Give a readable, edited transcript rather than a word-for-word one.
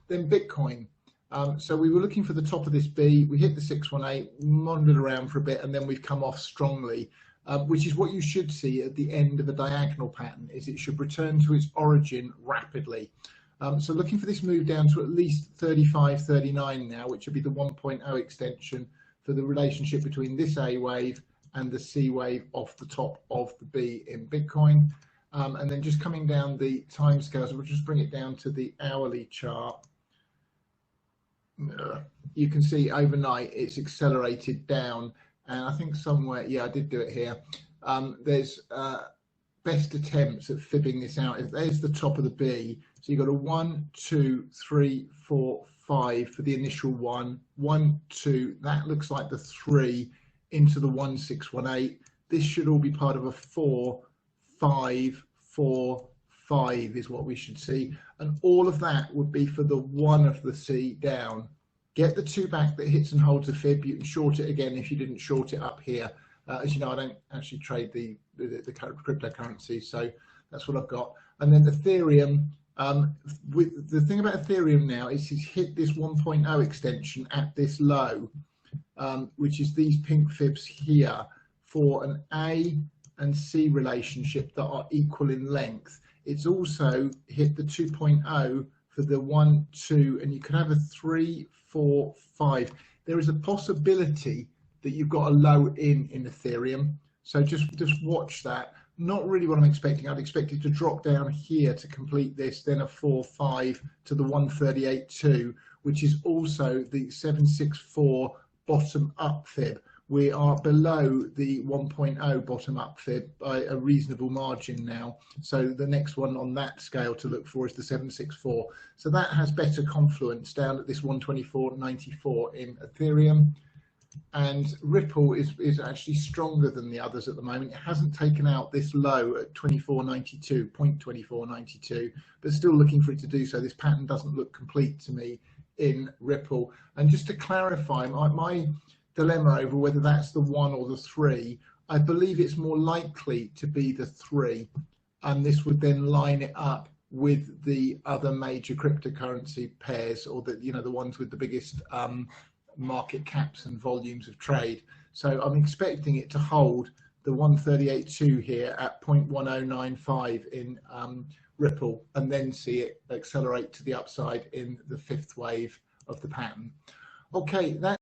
Then Bitcoin. So we were looking for the top of this B, we hit the 618, wandered around for a bit, and then we've come off strongly, which is what you should see at the end of a diagonal pattern, is it should return to its origin rapidly. So looking for this move down to at least 35.39 now, which would be the 1.0 extension for the relationship between this A wave and the C wave off the top of the B in Bitcoin. And then just coming down the timescales, we'll just bring it down to the hourly chart. You can see overnight it's accelerated down, and I think somewhere, yeah, I did do it here. There's best attempts at fibbing this out. If there's the top of the B, so you've got a 1, 2, 3, 4, 5 for the initial 1, 1, 2, that looks like the 3 into the 1618. This should all be part of a 4, 5, 4, 5 is what we should see, and all of that would be for the 1 of the C down. Get the 2 back that hits and holds a fib. You can short it again if you didn't short it up here. As you know, I don't actually trade the cryptocurrencies, so that's what I've got. And then Ethereum, with the thing about Ethereum now is it's hit this 1.0 extension at this low, which is these pink fibs here for an A and C relationship that are equal in length. It's also hit the 2.0 for the 1, 2, and you can have a 3, 4, 5. There is a possibility that you've got a low in Ethereum, so just watch that. Not really what I'm expecting. I'd expect it to drop down here to complete this, then a 4, 5 to the 138.2, which is also the 764 bottom up fib. We are below the 1.0 bottom up fib by a reasonable margin now. So the next one on that scale to look for is the 764. So that has better confluence down at this 124.94 in Ethereum. And Ripple is actually stronger than the others at the moment. It hasn't taken out this low at 24.92, 0.2492, but still looking for it to do so. This pattern doesn't look complete to me in Ripple. And just to clarify, my dilemma over whether that's the 1 or the 3, I believe it's more likely to be the 3, and this would then line it up with the other major cryptocurrency pairs, or the the ones with the biggest market caps and volumes of trade. So I'm expecting it to hold the 138.2 here at 0.1095 in Ripple, and then see it accelerate to the upside in the 5th wave of the pattern. Okay, that